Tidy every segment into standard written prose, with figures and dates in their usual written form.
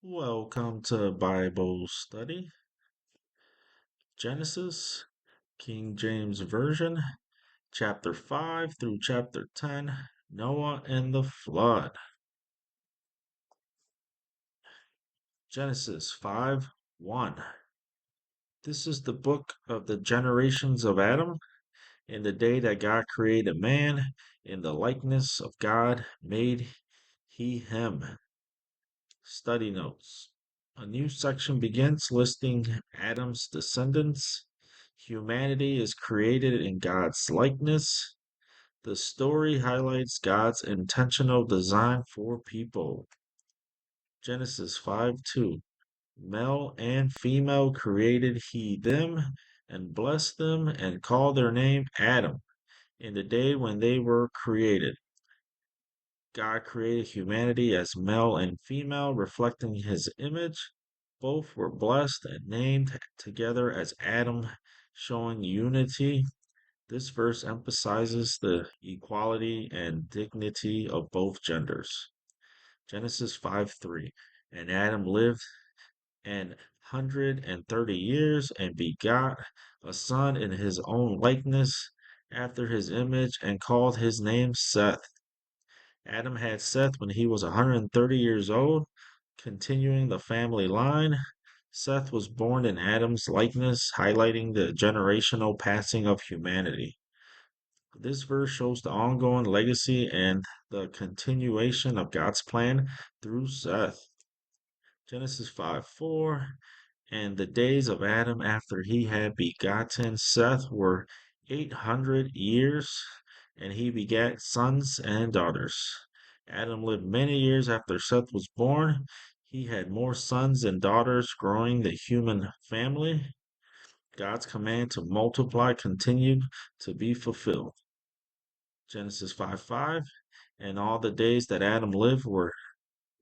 Welcome to Bible study, Genesis, King James Version, chapter 5 through chapter 10, Noah and the flood. Genesis 5 1. This is the book of the generations of Adam. In the day that God created man, in the likeness of God made he him. Study notes. A new section begins listing Adam's descendants. Humanity is created in God's likeness. The story highlights God's intentional design for people. Genesis 5:2. Male and female created he them, and blessed them, and called their name Adam, in the day when they were created. God created humanity as male and female, reflecting his image. Both were blessed and named together as Adam, showing unity. This verse emphasizes the equality and dignity of both genders. Genesis 5:3. And Adam lived an 130 years and begot a son in his own likeness, after his image, and called his name Seth. Adam had Seth when he was 130 years old, continuing the family line. Seth was born in Adam's likeness, highlighting the generational passing of humanity. This verse shows the ongoing legacy and the continuation of God's plan through Seth. Genesis 5:4. And the days of Adam after he had begotten Seth were 800 years, and he begat sons and daughters. Adam lived many years after Seth was born. He had more sons and daughters, growing the human family. God's command to multiply continued to be fulfilled. Genesis 5:5. And all the days that Adam lived were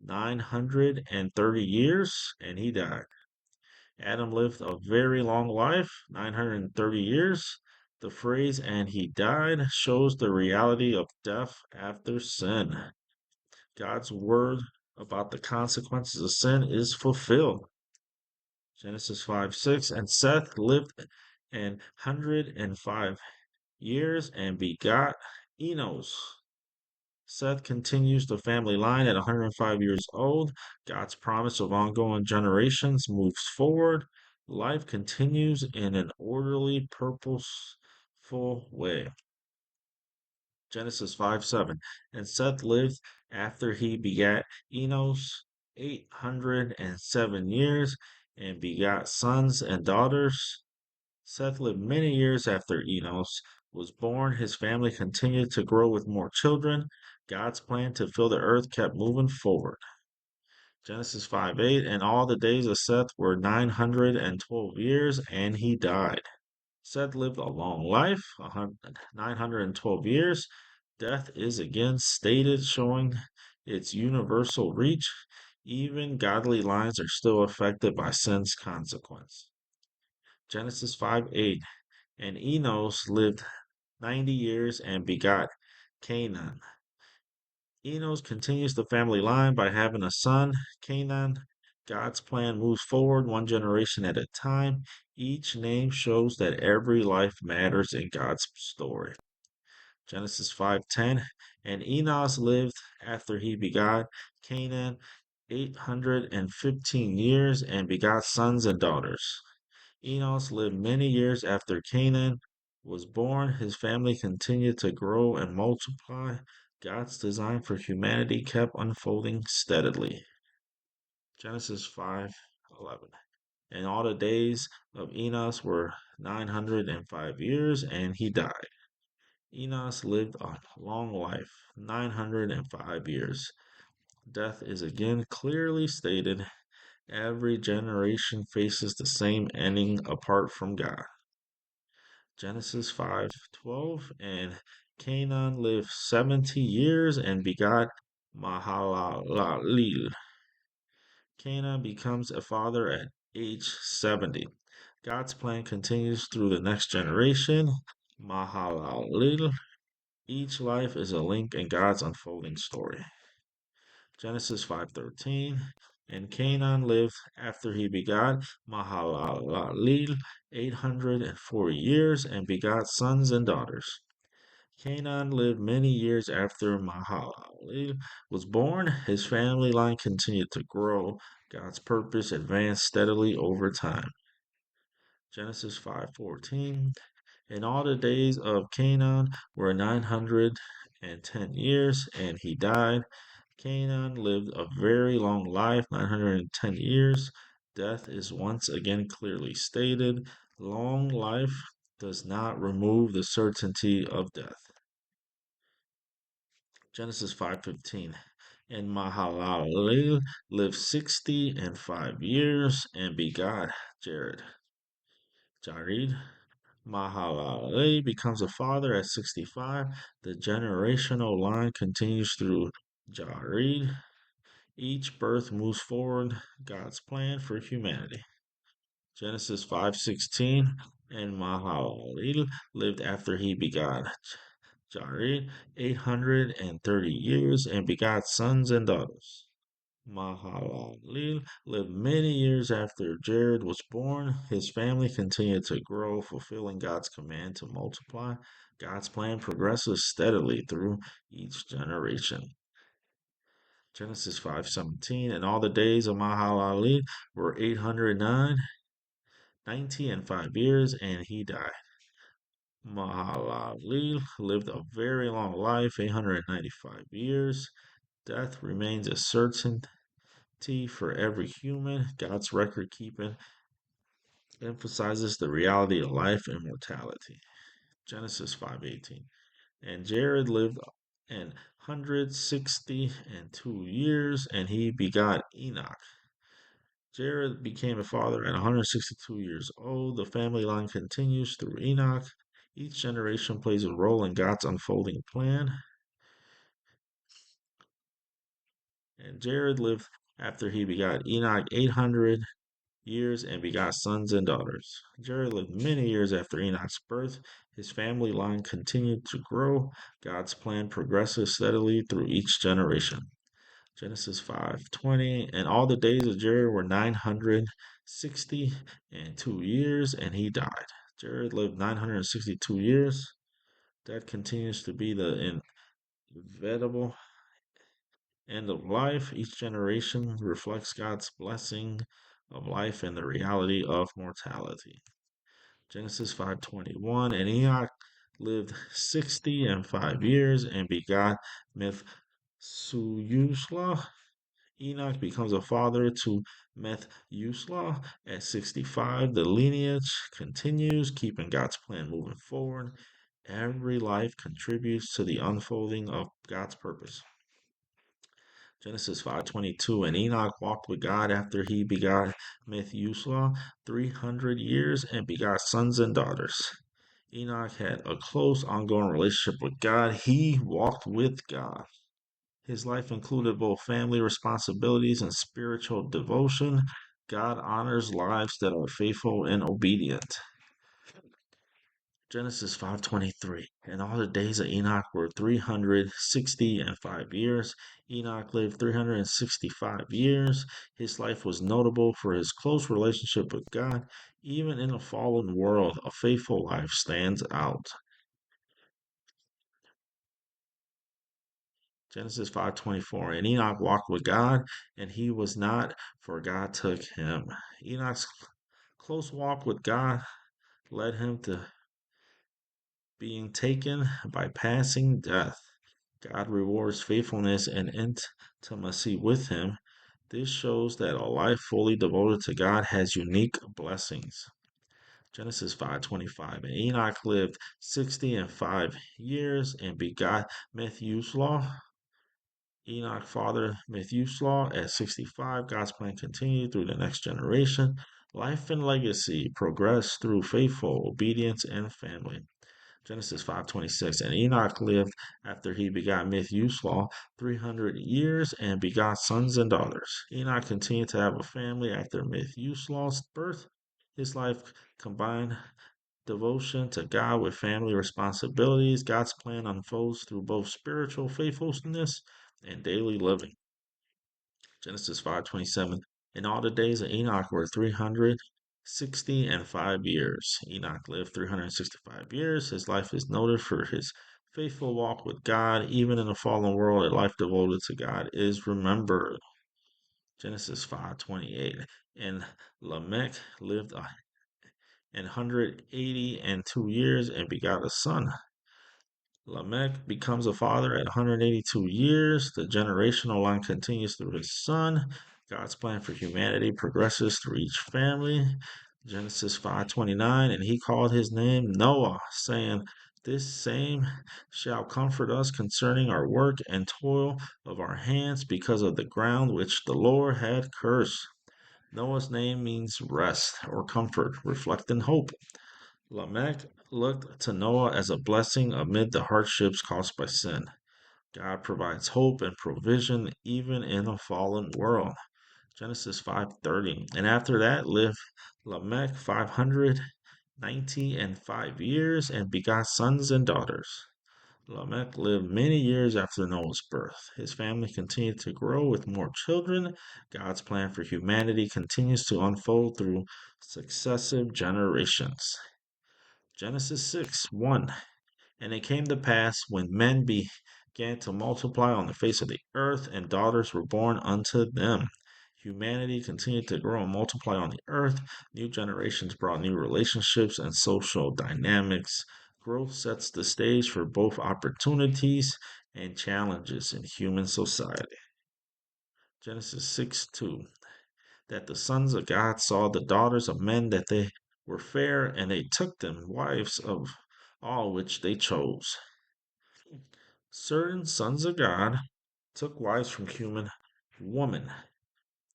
930 years, and he died. Adam lived a very long life, 930 years. The phrase, and he died, shows the reality of death after sin. God's word about the consequences of sin is fulfilled. Genesis 5:6. And Seth lived an 105 years and begot Enos. Seth continues the family line at 105 years old. God's promise of ongoing generations moves forward. Life continues in an orderly, purposeful way. Genesis 5:7. And Seth lived after he begat Enos 807 years and begot sons and daughters. Seth lived many years after Enos was born. His family continued to grow with more children. God's plan to fill the earth kept moving forward. Genesis 5:8. And all the days of Seth were 912 years, and he died. Seth lived a long life, 912 years. Death is again stated, showing its universal reach. Even godly lines are still affected by sin's consequence. Genesis 5:8. And Enos lived 90 years and begot Canaan. Enos continues the family line by having a son, Canaan. God's plan moves forward one generation at a time. Each name shows that every life matters in God's story. Genesis 5:10. And Enos lived after he begot Canaan 815 years and begot sons and daughters. Enos lived many years after Canaan was born. His family continued to grow and multiply. God's design for humanity kept unfolding steadily. Genesis 5:11. And all the days of Enos were 905 years, and he died. Enos lived a long life, 905 years. Death is again clearly stated. Every generation faces the same ending apart from God. Genesis 5:12. And Canaan lived 70 years and begot Mahalalel. Canaan becomes a father at age 70. God's plan continues through the next generation. Mahalalel. Each life is a link in God's unfolding story. Genesis 5:13. And Canaan lived after he begot Mahalalel 840 years and begot sons and daughters. Canaan lived many years after Mahalalel was born. His family line continued to grow. God's purpose advanced steadily over time. Genesis 5:14. And all the days of Canaan were 910 years, and he died. Canaan lived a very long life, 910 years. Death is once again clearly stated. Long life does not remove the certainty of death. Genesis 5:15. And Mahalalel lived 60 and 5 years and begot Jared. Jared. Mahalalel becomes a father at 65. The generational line continues through Jared. Each birth moves forward God's plan for humanity. Genesis 5:16. And Mahalalel lived after he begot Jared 830 years and begot sons and daughters. Mahalalel lived many years after Jared was born. His family continued to grow, fulfilling God's command to multiply. God's plan progresses steadily through each generation. Genesis 5:17. And all the days of Mahalalel were 809, 90 and 5 years, and he died. Mahalalel lived a very long life, 895 years. Death remains a certainty for every human. God's record keeping emphasizes the reality of life and mortality. Genesis 5:18. And Jared lived 162 years, and he begot Enoch. Jared became a father at 162 years old. The family line continues through Enoch. Each generation plays a role in God's unfolding plan. And Jared lived after he begot Enoch 800 years and begot sons and daughters. Jared lived many years after Enoch's birth. His family line continued to grow. God's plan progresses steadily through each generation. Genesis 5:20. And all the days of Jared were 962 years, and he died. Jared lived 962 years. That continues to be the inevitable end of life. Each generation reflects God's blessing of life and the reality of mortality. Genesis 5:21. And Enoch lived 60 and 5 years and begot Methuselah. Enoch becomes a father to Methuselah at 65. The lineage continues, keeping God's plan moving forward. Every life contributes to the unfolding of God's purpose. Genesis 5:22. And Enoch walked with God after he begot Methuselah 300 years and begot sons and daughters. Enoch had a close ongoing relationship with God. He walked with God. His life included both family responsibilities and spiritual devotion. God honors lives that are faithful and obedient. Genesis 5:23. And all the days of Enoch were 365 years. Enoch lived 365 years. His life was notable for his close relationship with God. Even in a fallen world, a faithful life stands out. Genesis 5:24. And Enoch walked with God, and he was not, for God took him. Enoch's close walk with God led him to being taken by passing death. God rewards faithfulness and intimacy with him. This shows that a life fully devoted to God has unique blessings. Genesis 5:25. And Enoch lived 60 and 5 years and begot Methuselah. Enoch fathered Methuselah at 65. God's plan continued through the next generation. Life and legacy progressed through faithful obedience and family. Genesis 5:26. And Enoch lived after he begot Methuselah 300 years and begot sons and daughters. Enoch continued to have a family after Methuselah's birth. His life combined devotion to God with family responsibilities. God's plan unfolds through both spiritual faithfulness and daily living. Genesis 5:27. In all the days of Enoch were 365 years. Enoch lived 365 years. His life is noted for his faithful walk with God. Even in a fallen world, a life devoted to God is remembered. Genesis 5:28. And Lamech lived 182 years and begot a son. Lamech becomes a father at 182 years. The generational line continues through his son. God's plan for humanity progresses through each family. Genesis 5:29, and he called his name Noah, saying, "This same shall comfort us concerning our work and toil of our hands because of the ground which the Lord had cursed." Noah's name means rest or comfort, reflecting hope. Lamech looked to Noah as a blessing amid the hardships caused by sin. God provides hope and provision even in a fallen world. Genesis 5:30. And after that lived Lamech 595 years and begot sons and daughters. Lamech lived many years after Noah's birth. His family continued to grow with more children. God's plan for humanity continues to unfold through successive generations. Genesis 6:1. And it came to pass when men began to multiply on the face of the earth, and daughters were born unto them. Humanity continued to grow and multiply on the earth. New generations brought new relationships and social dynamics. Growth sets the stage for both opportunities and challenges in human society. Genesis 6:2. That the sons of God saw the daughters of men that they were fair, and they took them wives of all which they chose. Certain sons of God took wives from human women.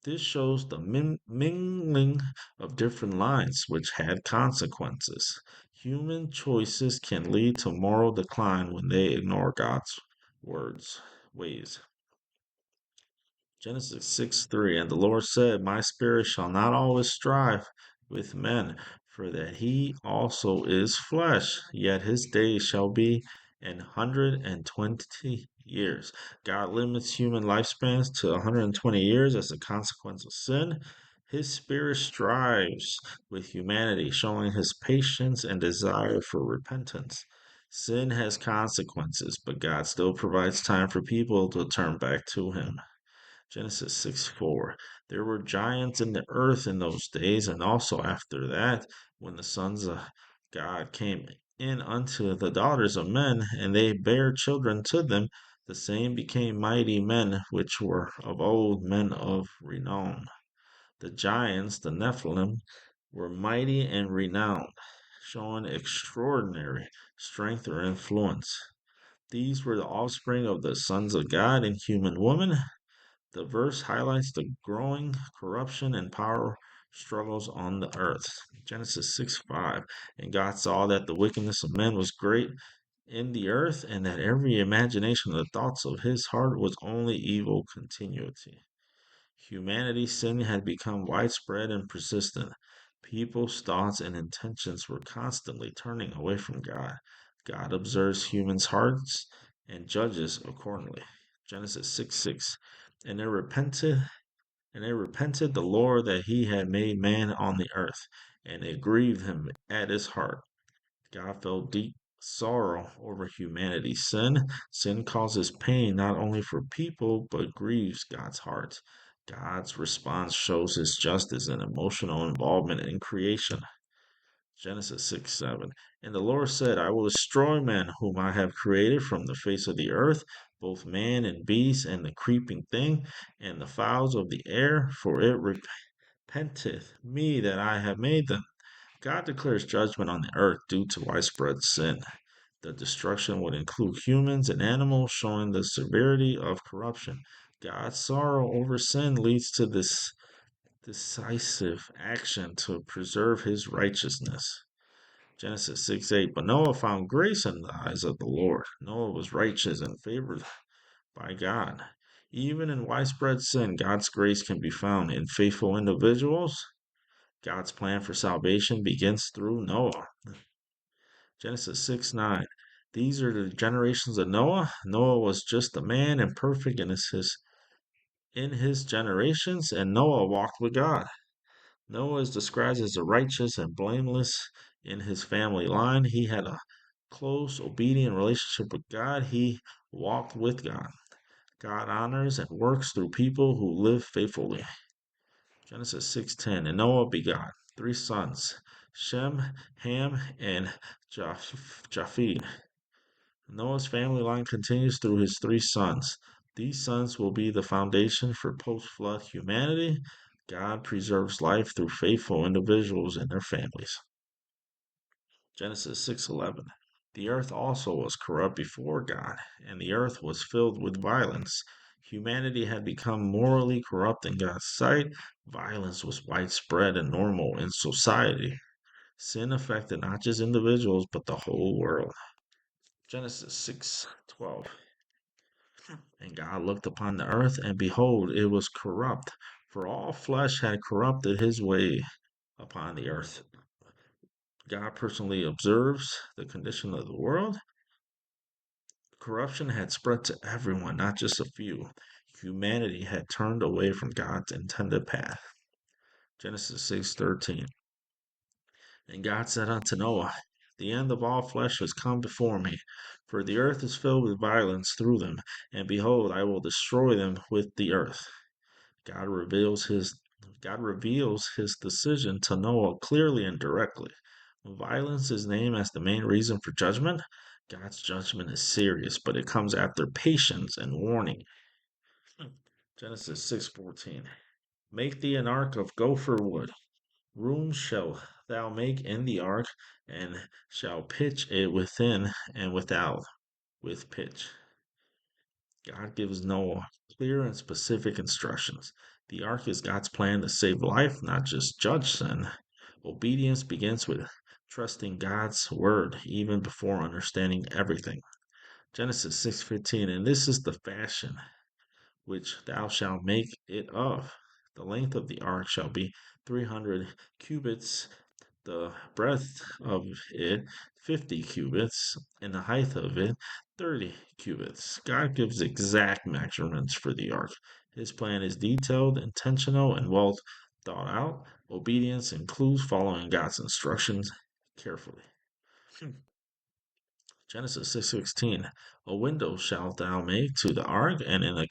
This shows the mingling of different lines, which had consequences. Human choices can lead to moral decline when they ignore God's ways. Genesis 6:3. And the Lord said, My spirit shall not always strive with men, for that he also is flesh, yet his days shall be 120 years. God limits human lifespans to 120 years as a consequence of sin. His spirit strives with humanity, showing his patience and desire for repentance. Sin has consequences, but God still provides time for people to turn back to him. Genesis 6:4. There were giants in the earth in those days, and also after that, when the sons of God came in unto the daughters of men, and they bare children to them, the same became mighty men, which were of old men of renown. The giants, the Nephilim, were mighty and renowned, showing extraordinary strength or influence. These were the offspring of the sons of God and human woman. The verse highlights the growing corruption and power struggles on the earth. Genesis 6:5. And God saw that the wickedness of men was great in the earth, and that every imagination of the thoughts of his heart was only evil continuity. Humanity's sin had become widespread and persistent. People's thoughts and intentions were constantly turning away from God. God observes humans' hearts and judges accordingly. Genesis 6:6. And they repented the Lord that he had made man on the earth, and it grieved him at his heart. God felt deep sorrow over humanity's sin. Sin causes pain not only for people, but grieves God's heart. God's response shows his justice and emotional involvement in creation. Genesis 6:7. And the Lord said, I will destroy man whom I have created from the face of the earth, both man and beast, and the creeping thing, and the fowls of the air, for it repenteth me that I have made them. God declares judgment on the earth due to widespread sin. The destruction would include humans and animals, showing the severity of corruption. God's sorrow over sin leads to this decisive action to preserve his righteousness. Genesis 6:8. But Noah found grace in the eyes of the Lord. Noah was righteous and favored by God. Even in widespread sin, God's grace can be found in faithful individuals. God's plan for salvation begins through Noah. Genesis 6:9. These are the generations of Noah. Noah was just a man and perfect in in his generations, and Noah walked with God. Noah is described as a righteous and blameless in his family line. He had a close, obedient relationship with God. He walked with God. God honors and works through people who live faithfully. Genesis 6:10. And Noah begot three sons, Shem, Ham, and Japheth. Noah's family line continues through his three sons. These sons will be the foundation for post flood humanity. God preserves life through faithful individuals and their families. Genesis 6:11. The earth also was corrupt before God, and the earth was filled with violence. Humanity had become morally corrupt in God's sight. Violence was widespread and normal in society. Sin affected not just individuals, but the whole world. Genesis 6:12. And God looked upon the earth, and behold, it was corrupt, for all flesh had corrupted his way upon the earth. God personally observes the condition of the world. Corruption had spread to everyone, not just a few. Humanity had turned away from God's intended path. Genesis 6:13. And God said unto Noah, the end of all flesh has come before me, for the earth is filled with violence through them, and behold, I will destroy them with the earth. God reveals his God reveals his decision to Noah clearly and directly. Violence is named as the main reason for judgment. God's judgment is serious, but it comes after patience and warning. Genesis 6:14. Make thee an ark of gopher wood. Rooms shall thou make in the ark, and shall pitch it within and without with pitch. God gives Noah clear and specific instructions. The ark is God's plan to save life, not just judge sin. Obedience begins with trusting God's word even before understanding everything. Genesis 6:15. And this is the fashion which thou shalt make it of. The length of the ark shall be 300 cubits, the breadth of it 50 cubits, and the height of it 30 cubits. God gives exact measurements for the ark. His plan is detailed, intentional, and well thought out. Obedience includes following God's instructions carefully. Genesis 6:16. A window shalt thou make to the ark, and in a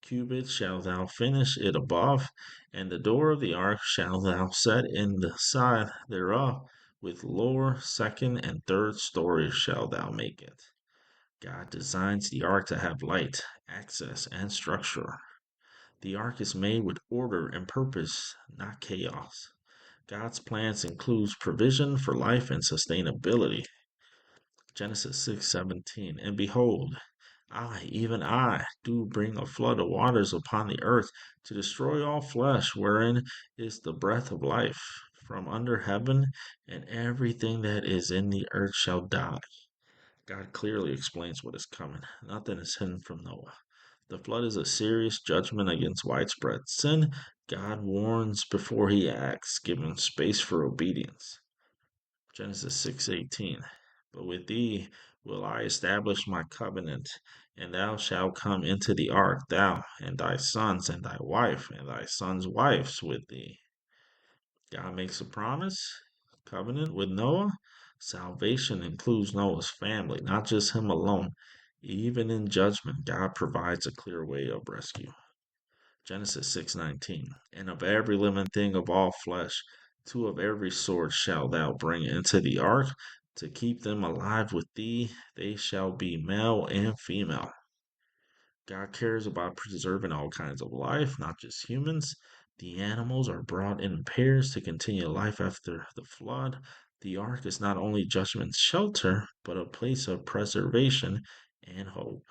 cubit shalt thou finish it above, and the door of the ark shalt thou set in the side thereof, with lower, second, and third stories shalt thou make it. God designs the ark to have light, access, and structure. The ark is made with order and purpose, not chaos. God's plans includes provision for life and sustainability. Genesis 6:17. And behold, I, even I, do bring a flood of waters upon the earth to destroy all flesh, wherein is the breath of life from under heaven, and everything that is in the earth shall die. God clearly explains what is coming. Nothing is hidden from Noah. The flood is a serious judgment against widespread sin. God warns before he acts, giving space for obedience. Genesis 6:18. But with thee will I establish my covenant, and thou shalt come into the ark, thou and thy sons and thy wife and thy sons' wives with thee. God makes a promise, covenant with Noah. Salvation includes Noah's family, not just him alone. Even in judgment, God provides a clear way of rescue. Genesis 6:19. And of every living thing of all flesh, two of every sort shalt thou bring into the ark, to keep them alive with thee. They shall be male and female. God cares about preserving all kinds of life, not just humans. The animals are brought in pairs to continue life after the flood. The ark is not only judgment's shelter, but a place of preservation and hope.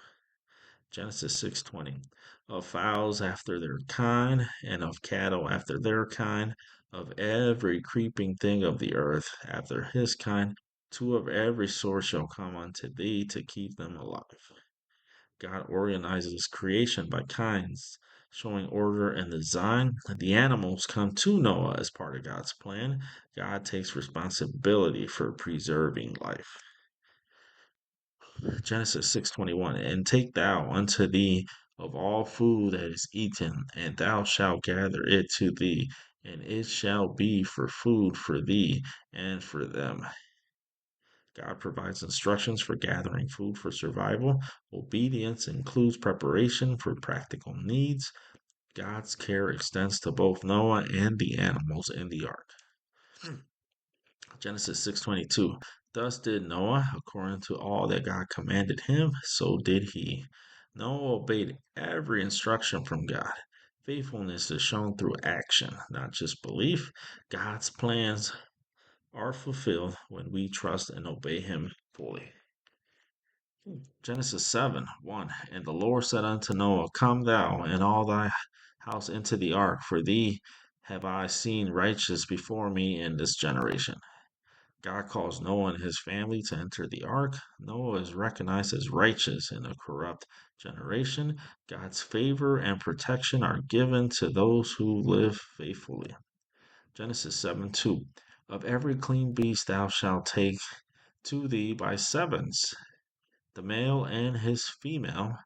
Genesis 6:20. Of fowls after their kind, and of cattle after their kind, of every creeping thing of the earth after his kind, two of every sort shall come unto thee to keep them alive. God organizes creation by kinds, showing order and design. The animals come to Noah as part of God's plan. God takes responsibility for preserving life. Genesis 6:21. And take thou unto thee of all food that is eaten, and thou shalt gather it to thee, and it shall be for food for thee and for them. God provides instructions for gathering food for survival. Obedience includes preparation for practical needs. God's care extends to both Noah and the animals in the ark. Genesis 6:22. Thus did Noah according to all that God commanded him, so did he. Noah obeyed every instruction from God. Faithfulness is shown through action, not just belief. God's plans are fulfilled when we trust and obey him fully. Genesis 7:1. And the Lord said unto Noah, Come thou and all thy house into the ark, for thee have I seen righteous before me in this generation. God calls Noah and his family to enter the ark. Noah is recognized as righteous in a corrupt generation. God's favor and protection are given to those who live faithfully. Genesis 7:2. Of every clean beast thou shalt take to thee by sevens, the male and his female,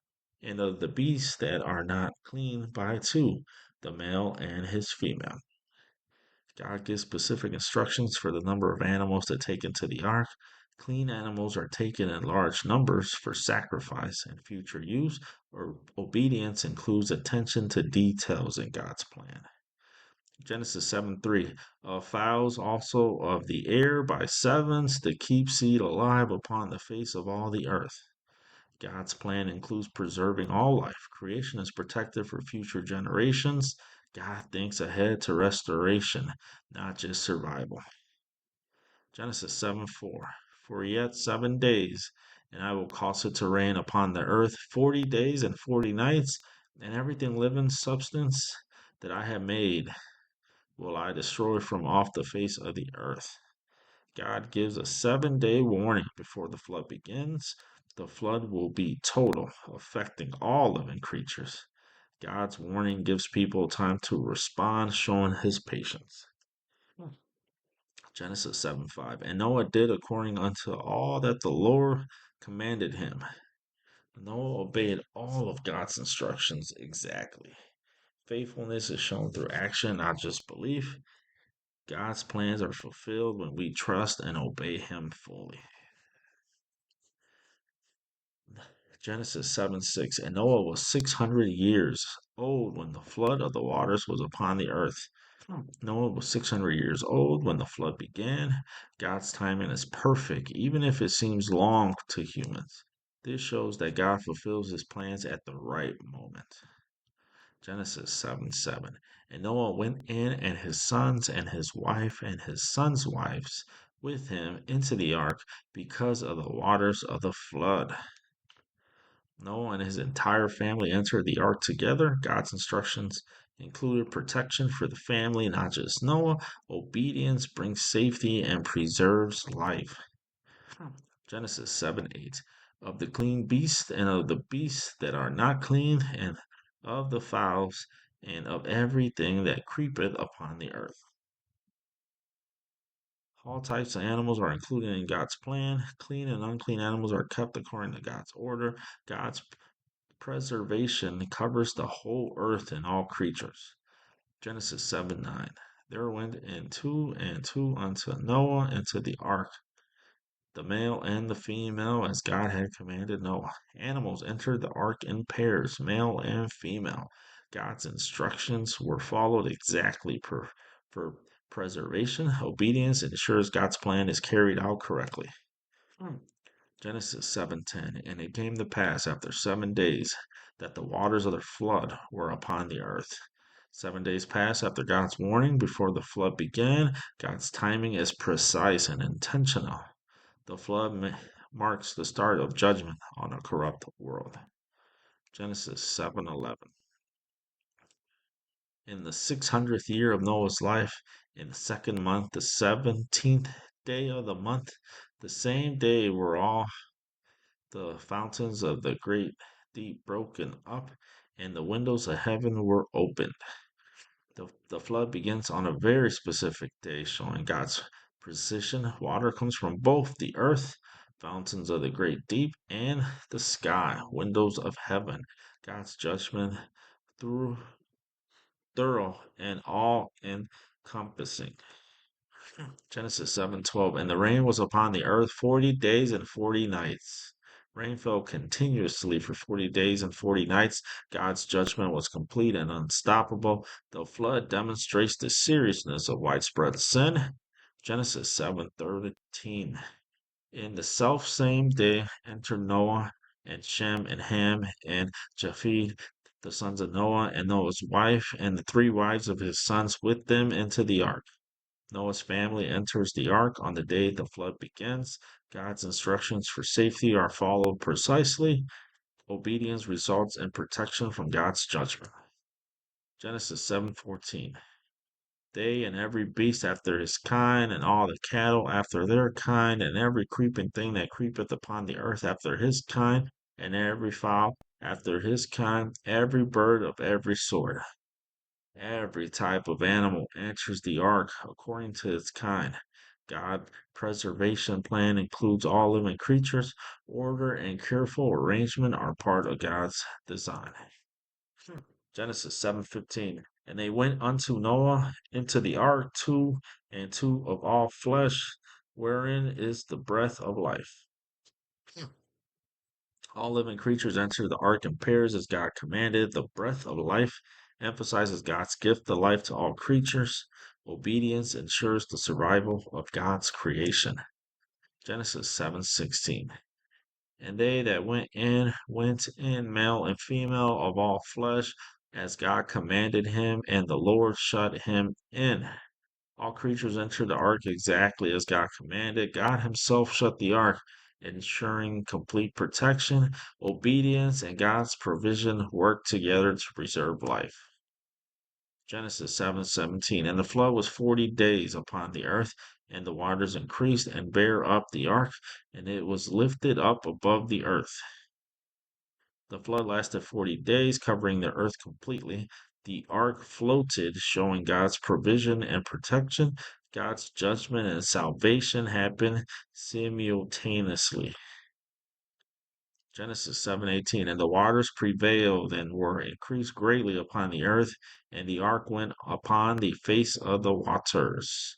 and of the beasts that are not clean by two, the male and his female. God gives specific instructions for the number of animals to take into the ark. Clean animals are taken in large numbers for sacrifice and future use, or obedience includes attention to details in God's plan. Genesis 7:3. Fowls also of the air by sevens to keep seed alive upon the face of all the earth. God's plan includes preserving all life. Creation is protected for future generations. God thinks ahead to restoration, not just survival. Genesis 7:4. For yet 7 days, and I will cause it to rain upon the earth 40 days and 40 nights, and everything living substance that I have made will I destroy from off the face of the earth. God gives a 7 day warning before the flood begins. The flood will be total, affecting all living creatures. God's warning gives people time to respond, showing his patience. Genesis 7:5. And Noah did according unto all that the Lord commanded him. Noah obeyed all of God's instructions exactly. Faithfulness is shown through action, not just belief. God's plans are fulfilled when we trust and obey him fully. Genesis 7:6. And Noah was 600 years old when the flood of the waters was upon the earth. Noah was 600 years old when the flood began. God's timing is perfect, even if it seems long to humans. This shows that God fulfills his plans at the right moment. Genesis 7:7. And Noah went in, and his sons, and his wife, and his sons' wives with him into the ark because of the waters of the flood. Noah and his entire family entered the ark together. God's instructions included protection for the family, not just Noah. Obedience brings safety and preserves life. Genesis 7:8. Of the clean beasts and of the beasts that are not clean, and of the fowls, and of everything that creepeth upon the earth. All types of animals are included in God's plan. Clean and unclean animals are kept according to God's order. God's preservation covers the whole earth and all creatures. Genesis 7:9. There went in two and two unto Noah into the ark, the male and the female, as God had commanded Noah. Animals entered the ark in pairs, male and female. God's instructions were followed exactly for preservation. Obedience ensures God's plan is carried out correctly. Genesis 7:10. And it came to pass after 7 days that the waters of the flood were upon the earth. 7 days passed after God's warning before the flood began. God's timing is precise and intentional. The flood marks the start of judgment on a corrupt world. Genesis 7:11. In the 600th year of Noah's life, in the second month, the 17th day of the month, the same day were all the fountains of the great deep broken up, and the windows of heaven were opened. The flood begins on a very specific day, showing God's precision. Water comes from both the earth, fountains of the great deep, and the sky, windows of heaven. God's judgment through thorough and all encompassing. Genesis 7:12. And the rain was upon the earth 40 days and 40 nights. Rain fell continuously for 40 days and 40 nights. God's judgment was complete and unstoppable. The flood demonstrates the seriousness of widespread sin. Genesis 7:13. In the self same day entered Noah and Shem and Ham and Japheth, the sons of Noah, and Noah's wife, and the three wives of his sons with them into the ark. Noah's family enters the ark on the day the flood begins. God's instructions for safety are followed precisely. Obedience results in protection from God's judgment. Genesis 7:14. They and every beast after his kind, and all the cattle after their kind, and every creeping thing that creepeth upon the earth after his kind, and every fowl after his kind, every bird of every sort. Every type of animal enters the ark according to its kind. God's preservation plan includes all living creatures. Order and careful arrangement are part of God's design. Genesis 7:15. And they went unto Noah into the ark, two and two of all flesh, wherein is the breath of life. All living creatures enter the ark in pairs as God commanded. The breath of life emphasizes God's gift of life to all creatures. Obedience ensures the survival of God's creation. Genesis 7:16. And they that went in male and female of all flesh, as God commanded him, and the Lord shut him in. All creatures entered the ark exactly as God commanded. God Himself shut the ark, ensuring complete protection. Obedience and God's provision worked together to preserve life. Genesis 7:17. And the flood was 40 days upon the earth, and the waters increased and bare up the ark, and it was lifted up above the earth. The flood lasted 40 days, covering the earth completely. The ark floated, showing God's provision and protection. God's judgment and salvation happened simultaneously. Genesis 7:18. And the waters prevailed and were increased greatly upon the earth, and the ark went upon the face of the waters.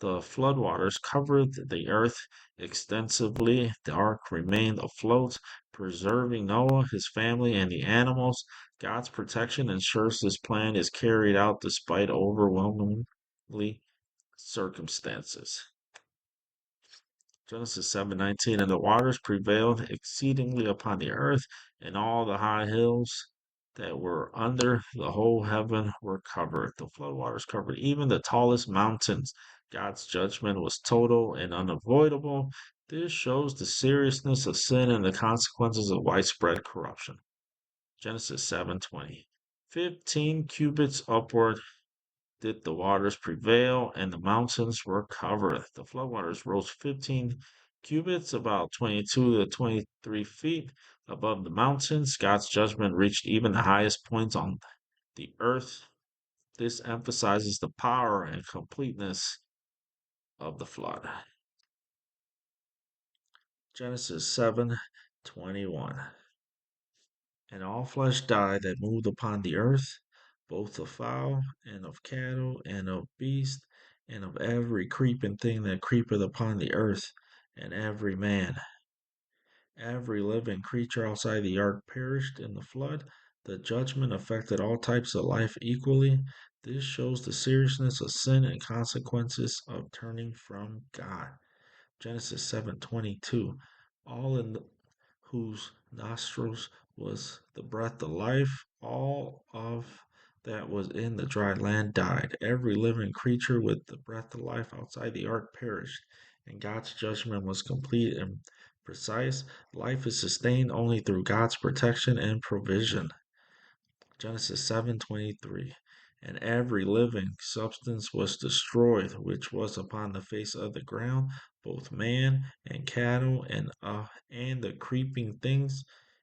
The floodwaters covered the earth extensively. The ark remained afloat, preserving Noah, his family, and the animals. God's protection ensures this plan is carried out despite overwhelmingly circumstances. Genesis 7:19. And the waters prevailed exceedingly upon the earth, and all the high hills that were under the whole heaven were covered. The floodwaters covered even the tallest mountains. God's judgment was total and unavoidable. This shows the seriousness of sin and the consequences of widespread corruption. Genesis 7:20. 15 cubits upward did the waters prevail, and the mountains were covered. The floodwaters rose 15 cubits, about 22 to 23 feet above the mountains. God's judgment reached even the highest points on the earth. This emphasizes the power and completeness of the flood. Genesis 7:21. And all flesh died that moved upon the earth, both of fowl, and of cattle, and of beast, and of every creeping thing that creepeth upon the earth, and every man. Every living creature outside the ark perished in the flood. The judgment affected all types of life equally. This shows the seriousness of sin and consequences of turning from God. Genesis 7:22. All in whose nostrils was the breath of life. All of that was in the dry land died. Every living creature with the breath of life outside the ark perished, and God's judgment was complete and precise. Life is sustained only through God's protection and provision. Genesis 7:23. And every living substance was destroyed which was upon the face of the ground, both man and cattle and the creeping things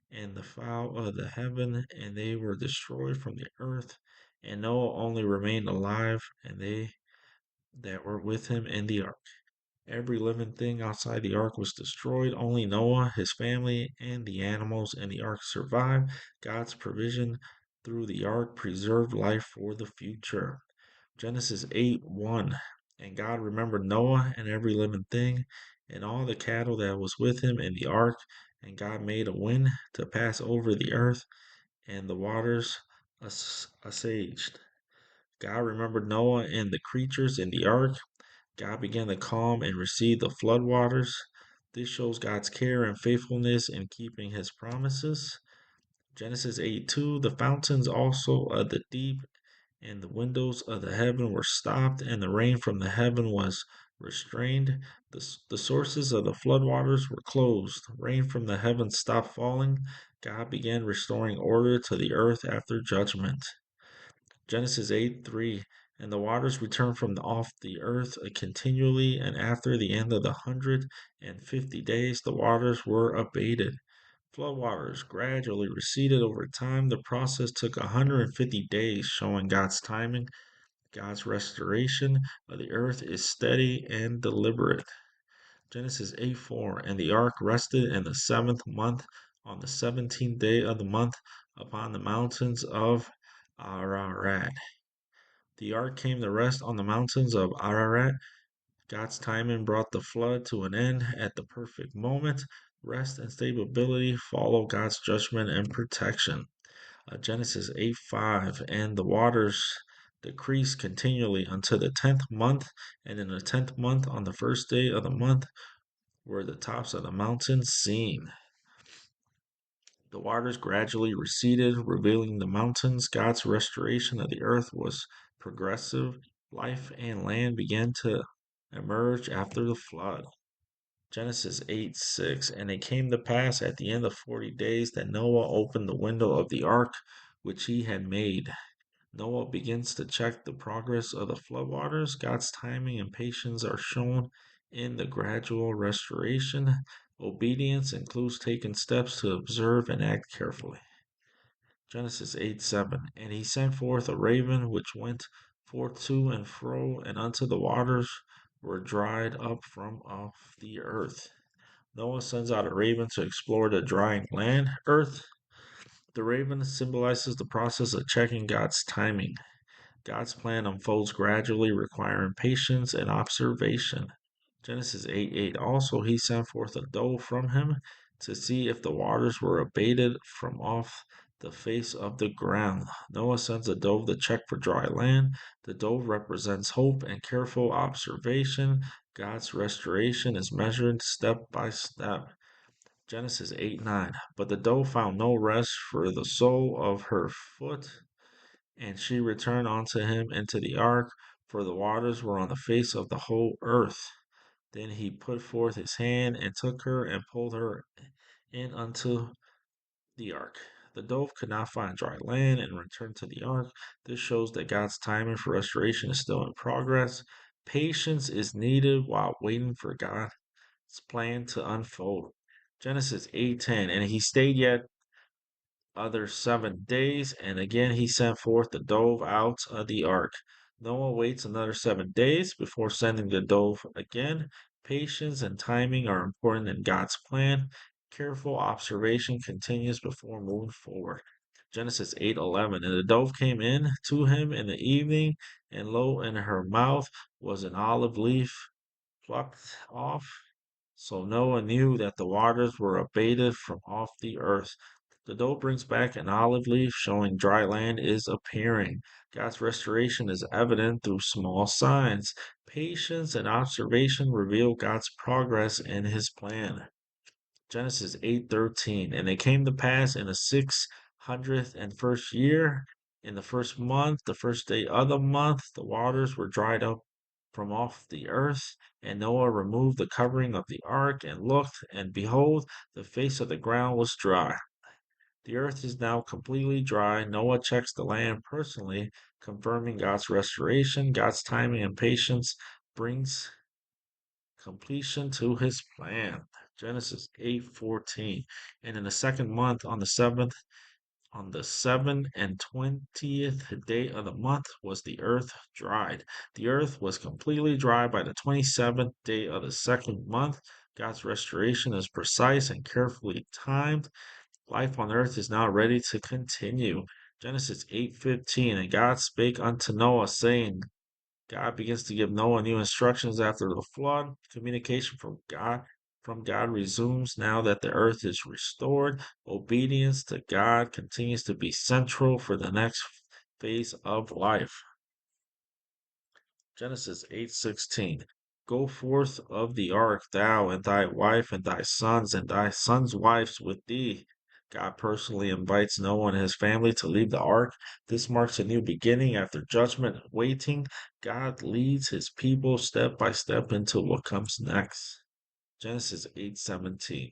and the fowl of the heaven, and they were destroyed from the earth. And Noah only remained alive, and they that were with him in the ark. Every living thing outside the ark was destroyed. Only Noah, his family, and the animals in the ark survived. God's provision through the ark preserved life for the future. Genesis 8 1. And God remembered Noah and every living thing and all the cattle that was with him in the ark. And God made a wind to pass over the earth, and the waters assuaged. God remembered Noah and the creatures in the ark. God began to calm and recede the flood waters. This shows God's care and faithfulness in keeping his promises. Genesis 8 2. The fountains also of the deep and the windows of the heaven were stopped, and the rain from the heaven was restrained. The sources of the floodwaters were closed. Rain from the heavens stopped falling. God began restoring order to the earth after judgment. Genesis 8 3. And the waters returned from off the earth continually, and after the end of the 150 days, the waters were abated. Floodwaters gradually receded over time. The process took 150 days, showing God's timing. God's restoration of the earth is steady and deliberate. Genesis 8 4. And the ark rested in the seventh month on the 17th day of the month upon the mountains of Ararat. The ark came to rest on the mountains of Ararat. God's timing brought the flood to an end at the perfect moment. Rest and stability follow God's judgment and protection. Genesis 8 5. And the waters decreased continually until the 10th month, and in the 10th month, on the first day of the month, were the tops of the mountains seen. The waters gradually receded, revealing the mountains. God's restoration of the earth was progressive. Life and land began to emerge after the flood. Genesis 8 6. And it came to pass at the end of 40 days that Noah opened the window of the ark which he had made. Noah begins to check the progress of the floodwaters. God's timing and patience are shown in the gradual restoration. Obedience includes taking steps to observe and act carefully. Genesis 8 7. And he sent forth a raven which went forth to and fro, and unto the waters were dried up from off the earth. Noah sends out a raven to explore the drying land, earth. The raven symbolizes the process of checking God's timing. God's plan unfolds gradually, requiring patience and observation. Genesis 8 8. Also, he sent forth a dove from him to see if the waters were abated from off the face of the ground. Noah sends a dove to check for dry land. The dove represents hope and careful observation. God's restoration is measured step by step. Genesis 8 9. But the dove found no rest for the sole of her foot, and she returned unto him into the ark, for the waters were on the face of the whole earth. Then he put forth his hand and took her and pulled her in unto the ark. The dove could not find dry land and returned to the ark. This shows that God's timing for restoration is still in progress. Patience is needed while waiting for God's plan to unfold. Genesis 8:10. And he stayed yet other 7 days, and again he sent forth the dove out of the ark. Noah waits another 7 days before sending the dove again. Patience and timing are important in God's plan. Careful observation continues before moving forward. Genesis 8:11. And the dove came in to him in the evening, and lo, in her mouth was an olive leaf plucked off. So Noah knew that the waters were abated from off the earth. The dove brings back an olive leaf, showing dry land is appearing. God's restoration is evident through small signs. Patience and observation reveal God's progress in his plan. Genesis 8:13. And it came to pass in the 601st year, in the first month, the first day of the month, the waters were dried up from off the earth. And Noah removed the covering of the ark and looked, and behold, the face of the ground was dry. The earth is now completely dry. Noah checks the land personally, confirming God's restoration. God's timing and patience brings completion to his plan. Genesis 8:14. And in the second month, on the seventh On the 7 and 20th day of the month was the earth dried. The earth was completely dry by the 27th day of the second month. God's restoration is precise and carefully timed. Life on earth is now ready to continue. Genesis 8:15. And God spake unto Noah, saying, God begins to give Noah new instructions after the flood. Communication from God resumes now that the earth is restored. Obedience to God continues to be central for the next phase of life. Genesis 8:16. Go forth of the ark, thou and thy wife and thy sons' wives with thee. God personally invites Noah and his family to leave the ark. This marks a new beginning after judgment waiting. God leads his people step by step into what comes next. Genesis 8:17.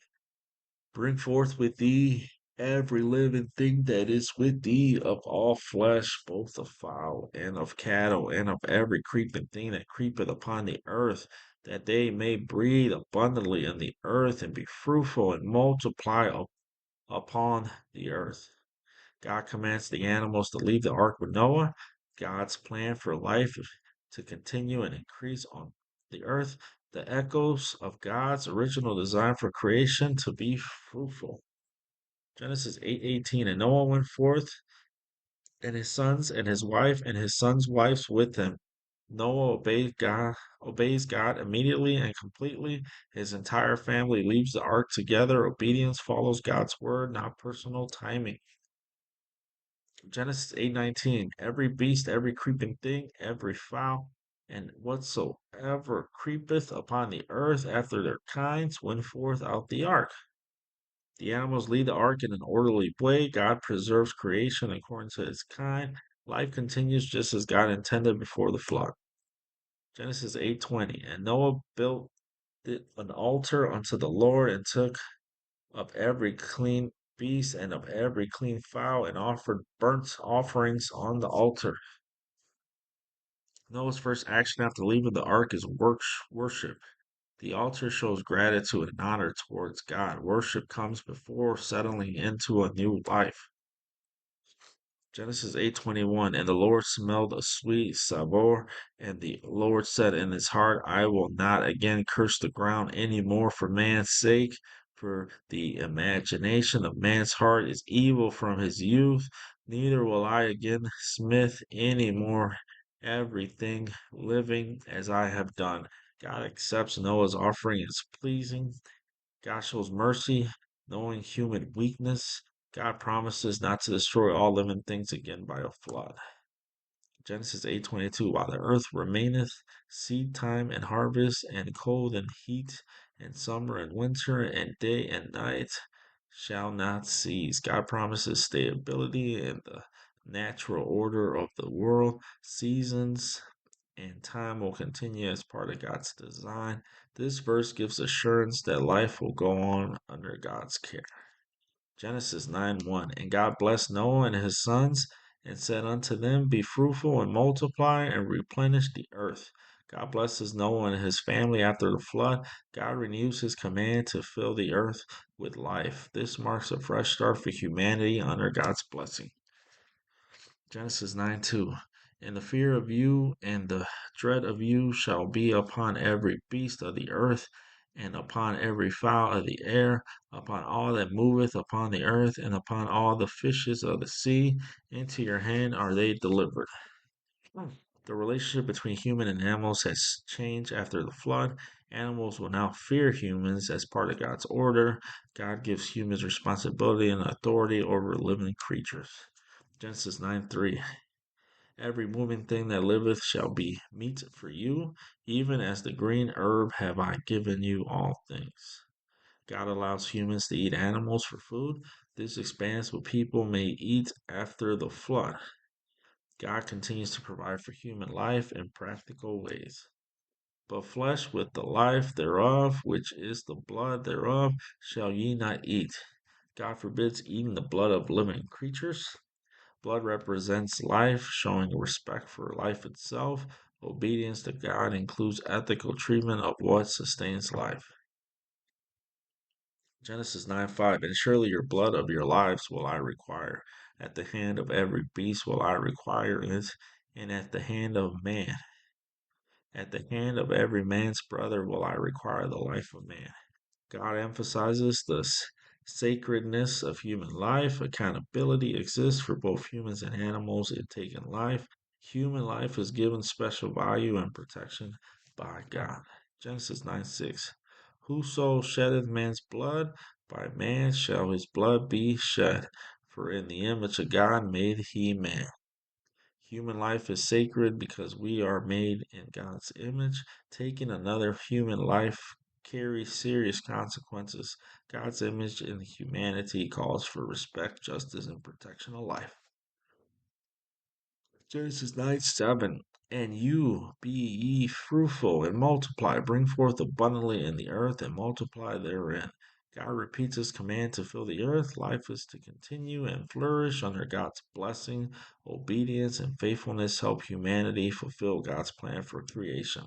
Bring forth with thee every living thing that is with thee of all flesh, both of fowl and of cattle, and of every creeping thing that creepeth upon the earth, that they may breed abundantly in the earth, and be fruitful and multiply upon the earth. God commands the animals to leave the ark with Noah. God's plan for life to continue and increase on the earth. The echoes of God's original design for creation to be fruitful. Genesis 8:18. And Noah went forth, and his sons, and his wife, and his sons' wives with him. Noah obeys God immediately and completely. His entire family leaves the ark together. Obedience follows God's word, not personal timing. Genesis 8:19. Every beast, every creeping thing, every fowl, and whatsoever creepeth upon the earth after their kinds went forth out the ark. The animals lead the ark in an orderly way. God preserves creation according to its kind. Life continues just as God intended before the flood. Genesis 8:20. And Noah built an altar unto the Lord, and took of every clean beast and of every clean fowl, and offered burnt offerings on the altar. Noah's first action after leaving the ark is worship. The altar shows gratitude and honor towards God. Worship comes before settling into a new life. Genesis 8:21. And the Lord smelled a sweet savour, and the Lord said in his heart, I will not again curse the ground any more for man's sake, for the imagination of man's heart is evil from his youth, neither will I again smith any more everything living as I have done. God accepts Noah's offering as pleasing. God shows mercy, knowing human weakness. God promises not to destroy all living things again by a flood. Genesis 8:22. While the earth remaineth, seed time and harvest, and cold and heat, and summer and winter, and day and night shall not cease. God promises stability in the natural order of the world. Seasons and time will continue as part of God's design. This verse gives assurance that life will go on under God's care. Genesis 9:1. And God blessed Noah and his sons, and said unto them, Be fruitful and multiply, and replenish the earth. God blesses Noah and his family after the flood. God renews his command to fill the earth with life. This marks a fresh start for humanity under God's blessing. Genesis 9:2. And the fear of you and the dread of you shall be upon every beast of the earth, and upon every fowl of the air, upon all that moveth upon the earth, and upon all the fishes of the sea. Into your hand are they delivered. The relationship between human and animals has changed after the flood. Animals will now fear humans as part of God's order. God gives humans responsibility and authority over living creatures. Genesis 9:3. Every moving thing that liveth shall be meat for you, even as the green herb have I given you all things. God allows humans to eat animals for food. This expands what people may eat after the flood. God continues to provide for human life in practical ways. But flesh with the life thereof, which is the blood thereof, shall ye not eat. God forbids eating the blood of living creatures. Blood represents life, showing respect for life itself. Obedience to God includes ethical treatment of what sustains life. Genesis 9:5. And surely your blood of your lives will I require. At the hand of every beast will I require it, and at the hand of man, at the hand of every man's brother will I require the life of man. God emphasizes the sacredness of human life. Accountability exists for both humans and animals in taking life. Human life is given special value and protection by God. Genesis 9:6. Whoso sheddeth man's blood, by man shall his blood be shed. For in the image of God made he man. Human life is sacred because we are made in God's image. Taking another human life carries serious consequences. God's image in humanity calls for respect, justice, and protection of life. Genesis 9:7. And you be ye fruitful and multiply, bring forth abundantly in the earth and multiply therein. God repeats his command to fill the earth. Life is to continue and flourish under God's blessing. Obedience and faithfulness help humanity fulfill God's plan for creation.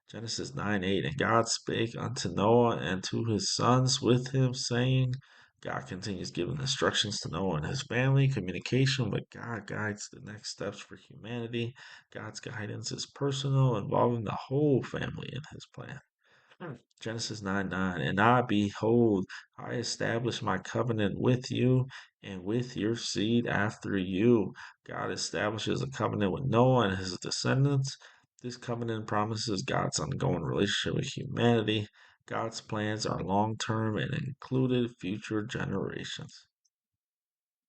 Genesis 9:8. And God spake unto Noah and to his sons with him, saying, God continues giving instructions to Noah and his family. Communication with God guides the next steps for humanity. God's guidance is personal, involving the whole family in his plan. Genesis 9:9. And I, behold, I establish my covenant with you and with your seed after you. God establishes a covenant with Noah and his descendants. This covenant promises God's ongoing relationship with humanity. God's plans are long term and included future generations.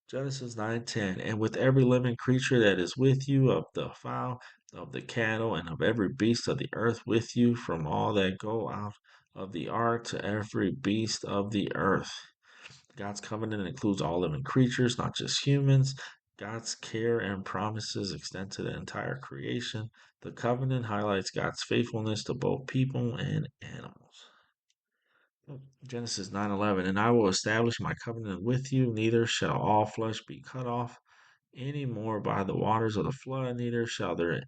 Genesis 9:10. And with every living creature that is with you, of the fowl, of the cattle, and of every beast of the earth with you, from all that go out of the ark to every beast of the earth. God's covenant includes all living creatures, not just humans. God's care and promises extend to the entire creation. The covenant highlights God's faithfulness to both people and animals. Genesis 9:11. And I will establish my covenant with you, neither shall all flesh be cut off any more by the waters of the flood, neither shall there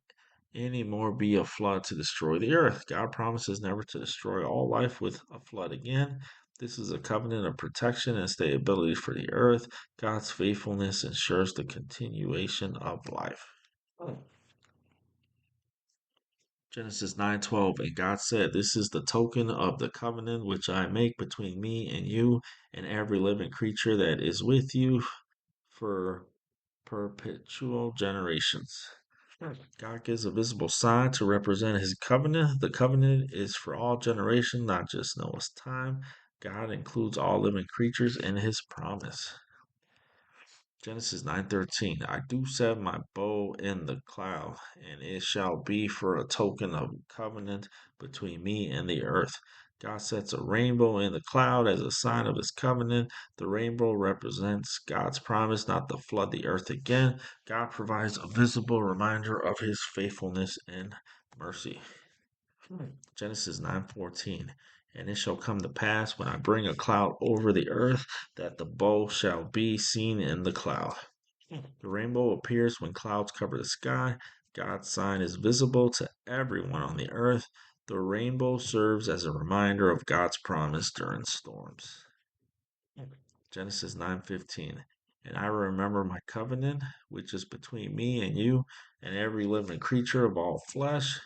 any more be a flood to destroy the earth. God promises never to destroy all life with a flood again. This is a covenant of protection and stability for the earth. God's faithfulness ensures the continuation of life. Genesis 9:12. And God said, This is the token of the covenant which I make between me and you and every living creature that is with you for perpetual generations. God gives a visible sign to represent his covenant. The covenant is for all generations, not just Noah's time. God includes all living creatures in his promise. Genesis 9:13. I do set my bow in the cloud, and it shall be for a token of covenant between me and the earth. God sets a rainbow in the cloud as a sign of his covenant. The rainbow represents God's promise not to flood the earth again. God provides a visible reminder of his faithfulness and mercy. Genesis 9:14. And it shall come to pass when I bring a cloud over the earth that the bow shall be seen in the cloud. The rainbow appears when clouds cover the sky. God's sign is visible to everyone on the earth. The rainbow serves as a reminder of God's promise during storms. Genesis 9:15. And I remember my covenant, which is between me and you and every living creature of all flesh,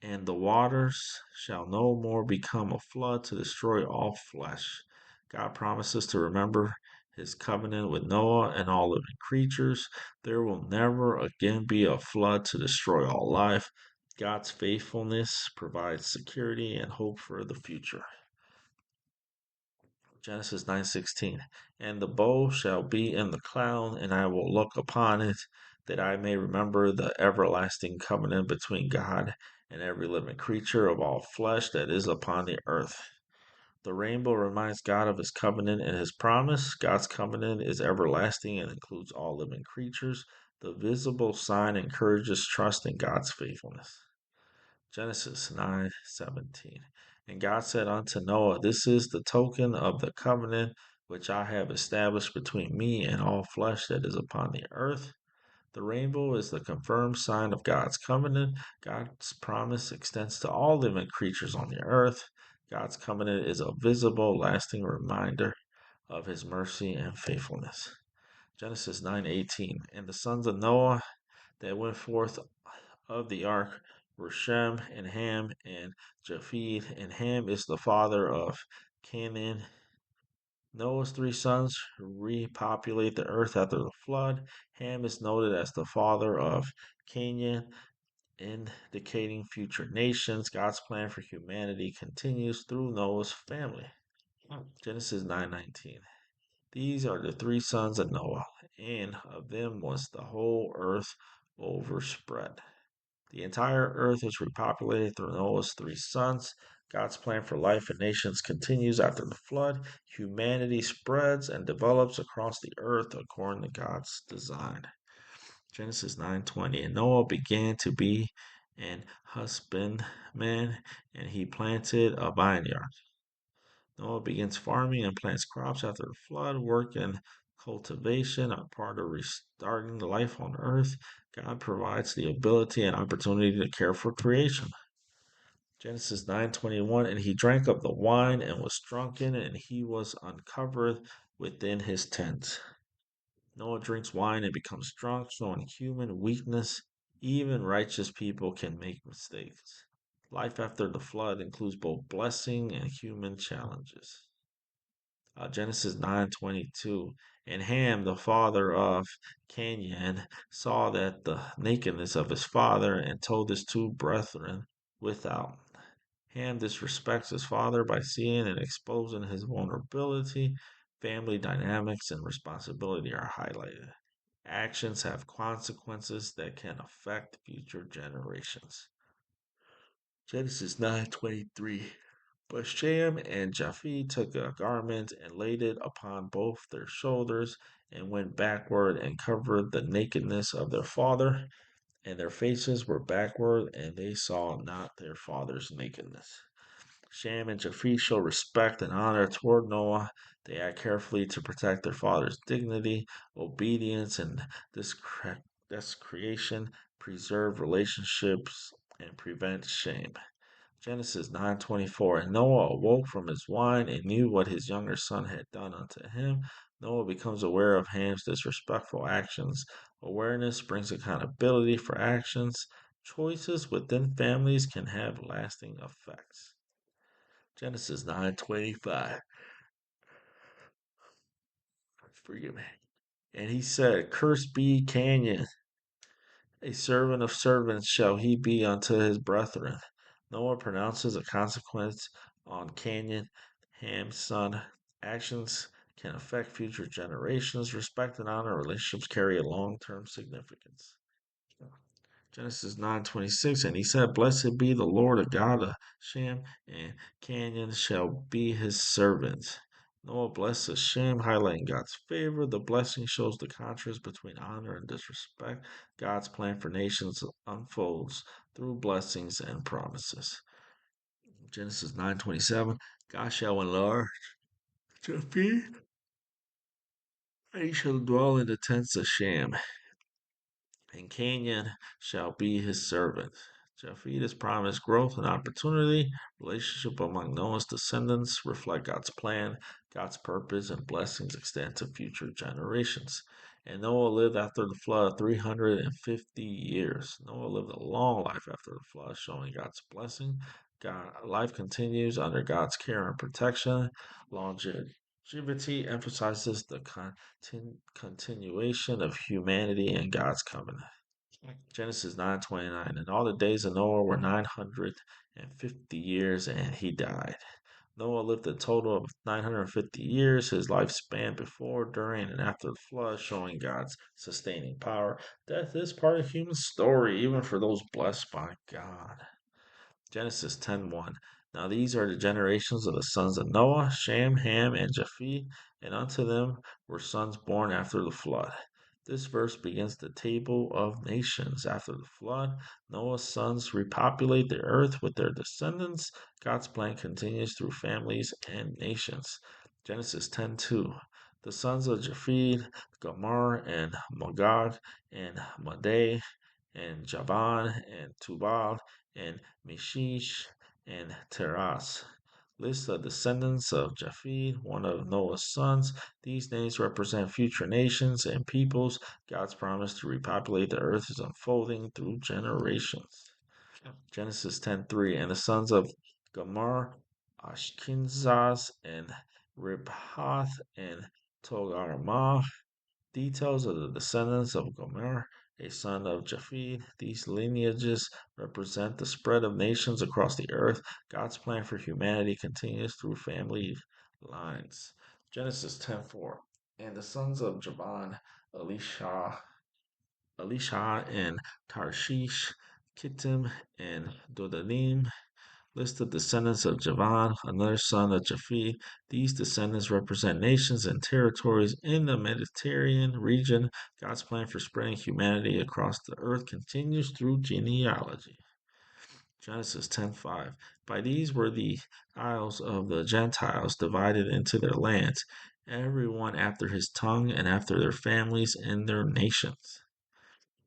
and the waters shall no more become a flood to destroy all flesh. God promises to remember his covenant with Noah and all living creatures. There will never again be a flood to destroy all life. God's faithfulness provides security and hope for the future. Genesis 9:16. And the bow shall be in the cloud, and I will look upon it, that I may remember the everlasting covenant between God and every living creature of all flesh that is upon the earth. The rainbow reminds God of his covenant and his promise. God's covenant is everlasting and includes all living creatures. The visible sign encourages trust in God's faithfulness. Genesis 9:17. And God said unto Noah, This is the token of the covenant which I have established between me and all flesh that is upon the earth. The rainbow is the confirmed sign of God's covenant. God's promise extends to all living creatures on the earth. God's covenant is a visible, lasting reminder of his mercy and faithfulness. Genesis 9:18. And the sons of Noah that went forth of the ark were Shem and Ham and Japheth, and Ham is the father of Canaan. Noah's three sons repopulate the earth after the flood. Ham is noted as the father of Canaan, indicating future nations. God's plan for humanity continues through Noah's family. Genesis 9:19. These are the three sons of Noah, and of them was the whole earth overspread. The entire earth is repopulated through Noah's three sons. God's plan for life and nations continues after the flood. Humanity spreads and develops across the earth according to God's design. Genesis 9:20. And Noah began to be an husbandman, and he planted a vineyard. Noah begins farming and plants crops after the flood. Work and cultivation are part of restarting life on earth. God provides the ability and opportunity to care for creation. Genesis 9:21. And he drank of the wine and was drunken, and he was uncovered within his tent. Noah drinks wine and becomes drunk, showing human weakness. Even righteous people can make mistakes. Life after the flood includes both blessing and human challenges. Genesis 9:22. And Ham, the father of Canaan, saw that the nakedness of his father and told his two brethren without. Ham disrespects his father by seeing and exposing his vulnerability. Family dynamics and responsibility are highlighted. Actions have consequences that can affect future generations. Genesis 9:23. But Shem and Japheth took a garment and laid it upon both their shoulders and went backward and covered the nakedness of their father, and their faces were backward, and they saw not their father's nakedness. Shem and Japheth show respect and honor toward Noah. They act carefully to protect their father's dignity, obedience, and this creation, preserve relationships, and prevent shame. Genesis 9:24. And Noah awoke from his wine and knew what his younger son had done unto him. Noah becomes aware of Ham's disrespectful actions. Awareness brings accountability for actions. Choices within families can have lasting effects. Genesis 9:25. Forgive me. And he said, Cursed be Canaan, a servant of servants shall he be unto his brethren. Noah pronounces a consequence on Canaan, Ham's son. Actions can affect future generations. Respect and honor relationships carry a long-term significance. Genesis 9:26. And he said, Blessed be the Lord of God of Shem, and Canaan shall be his servant. Noah blesses Shem, highlighting God's favor. The blessing shows the contrast between honor and disrespect. God's plan for nations unfolds through blessings and promises. Genesis 9:27. God shall enlarge Japheth, and he shall dwell in the tents of Shem, and Canaan shall be his servant. Japheth is promised growth and opportunity. Relationship among Noah's descendants reflect God's plan, God's purpose, and blessings extend to future generations. And Noah lived after the flood 350 years. Noah lived a long life after the flood, showing God's blessing. Life continues under God's care and protection. Longevity emphasizes the continuation of humanity and God's covenant. Genesis 9:29. And all the days of Noah were 950 years, and he died. Noah lived a total of 950 years. His life spanned before, during, and after the flood, showing God's sustaining power. Death is part of human story, even for those blessed by God. Genesis 10:1. Now these are the generations of the sons of Noah, Shem, Ham, and Japheth, and unto them were sons born after the flood. This verse begins the table of nations. After the flood, Noah's sons repopulate the earth with their descendants. God's plan continues through families and nations. Genesis 10:2. The sons of Japheth, Gomer, and Magog, and Madai, and Javan, and Tubal, and Meshish, and Teras. List the descendants of Japheth, one of Noah's sons. These names represent future nations and peoples. God's promise to repopulate the earth is unfolding through generations. Genesis 10:3, and the sons of Gomer, Ashkenaz, and Ribhath, and Togarmah. Details of the descendants of Gomer, a son of Japheth. These lineages represent the spread of nations across the earth. God's plan for humanity continues through family lines. Genesis 10:4, and the sons of Javan, Elisha, and Tarshish, Kittim, and Dodanim. List of descendants of Javan, another son of Japheth. These descendants represent nations and territories in the Mediterranean region. God's plan for spreading humanity across the earth continues through genealogy. Genesis 10:5. By these were the isles of the Gentiles divided into their lands, everyone after his tongue and after their families and their nations.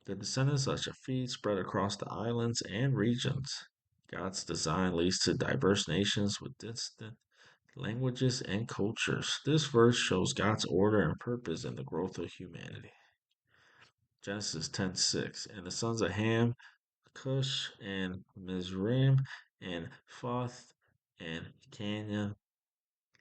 The descendants of Japheth spread across the islands and regions. God's design leads to diverse nations with distant languages and cultures. This verse shows God's order and purpose in the growth of humanity. Genesis 10:6, and the sons of Ham, Cush, and Mizraim, and Photh, and Canaan.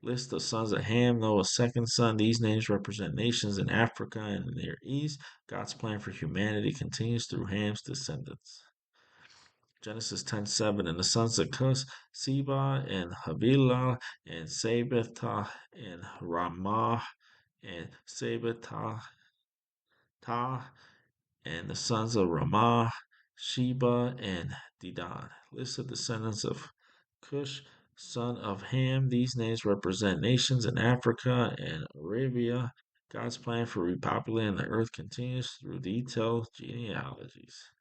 List of sons of Ham, Noah's second son. These names represent nations in Africa and the Near East. God's plan for humanity continues through Ham's descendants. Genesis 10:7, and the sons of Cush, Seba, and Havilah, and Sabetah, and Ramah, and Sabetah, and the sons of Ramah, Sheba, and Dedan. List of descendants of Cush, son of Ham. These names represent nations in Africa and Arabia. God's plan for repopulating the earth continues through detailed genealogies.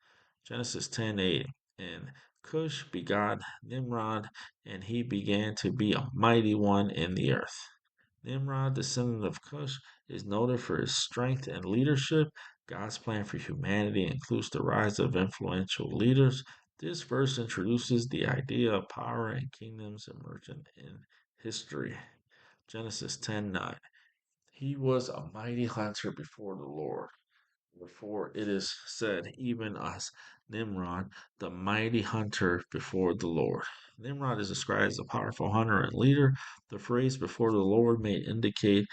Genesis 10:8, and Cush begot Nimrod, and he began to be a mighty one in the earth. Nimrod, descendant of Cush, is noted for his strength and leadership. God's plan for humanity includes the rise of influential leaders. This verse introduces the idea of power and kingdoms emergent in history. Genesis 10:9. He was a mighty hunter before the Lord. Before it is said, even as Nimrod, the mighty hunter before the Lord. Nimrod is described as a powerful hunter and leader. The phrase before the Lord may indicate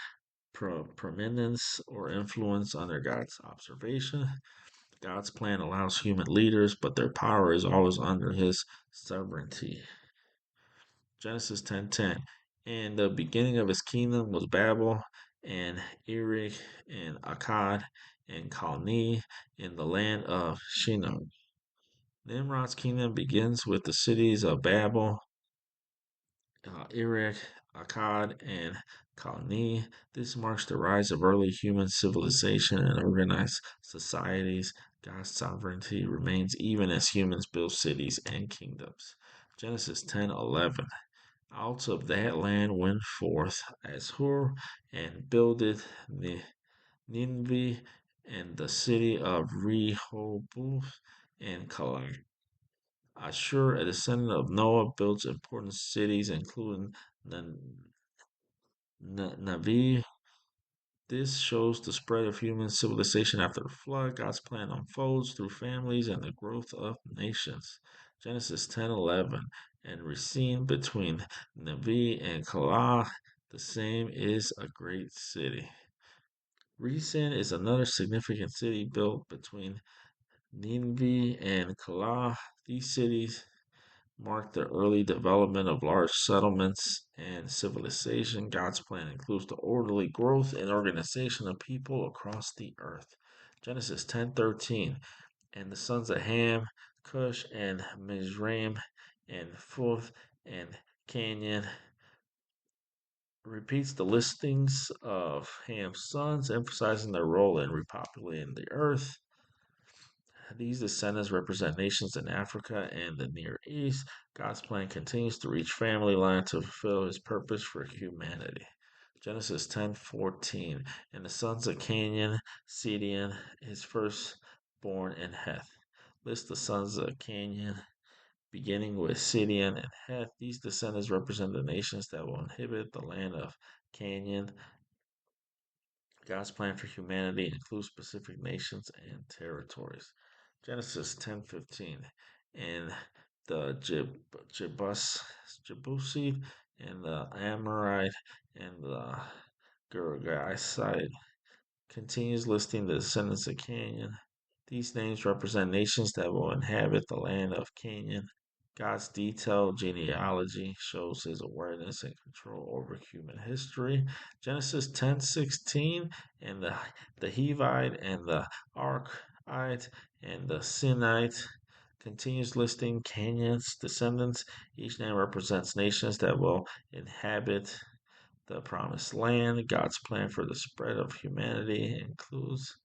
prominence or influence under God's observation. God's plan allows human leaders, but their power is always under his sovereignty. Genesis 10:10. And the beginning of his kingdom was Babel, and Erech, and Akkad, and Calneh in the land of Shinar. Nimrod's kingdom begins with the cities of Babel, Erech, Akkad, and Calneh. This marks the rise of early human civilization and organized societies. God's sovereignty remains even as humans build cities and kingdoms. Genesis 10:11. Out of that land went forth Ashur and builded Nineveh and the city of Rehoboth and Calah. Ashur, a descendant of Noah, builds important cities including Nineveh. This shows the spread of human civilization after the flood. God's plan unfolds through families and the growth of nations. Genesis 10:11, and Racine between Nineveh and Calah, the same is a great city. Racine is another significant city built between Nineveh and Calah. These cities marked the early development of large settlements and civilization. God's plan includes the orderly growth and organization of people across the earth. Genesis 10:13, and the sons of Ham, Cush, and Mizraim, and Phuth, and Canaan repeats the listings of Ham's sons, emphasizing their role in repopulating the earth. These descendants represent nations in Africa and the Near East. God's plan continues to reach family line to fulfill his purpose for humanity. Genesis 10:14, and the sons of Canaan, Sidon, his firstborn, and Heth. List the sons of Canaan. beginning with Sidon and Heth. These descendants represent the nations that will inhabit the land of Canaan. God's plan for humanity includes specific nations and territories. Genesis 10:15, and the Jebusi and the Amorite and the Girgasite continues listing the descendants of Canaan. These names represent nations that will inhabit the land of Canaan. God's detailed genealogy shows his awareness and control over human history. Genesis 10:16, and the Hivite and the Archite and the Sinite continues listing Canaan's descendants. Each name represents nations that will inhabit the promised land. God's plan for the spread of humanity includes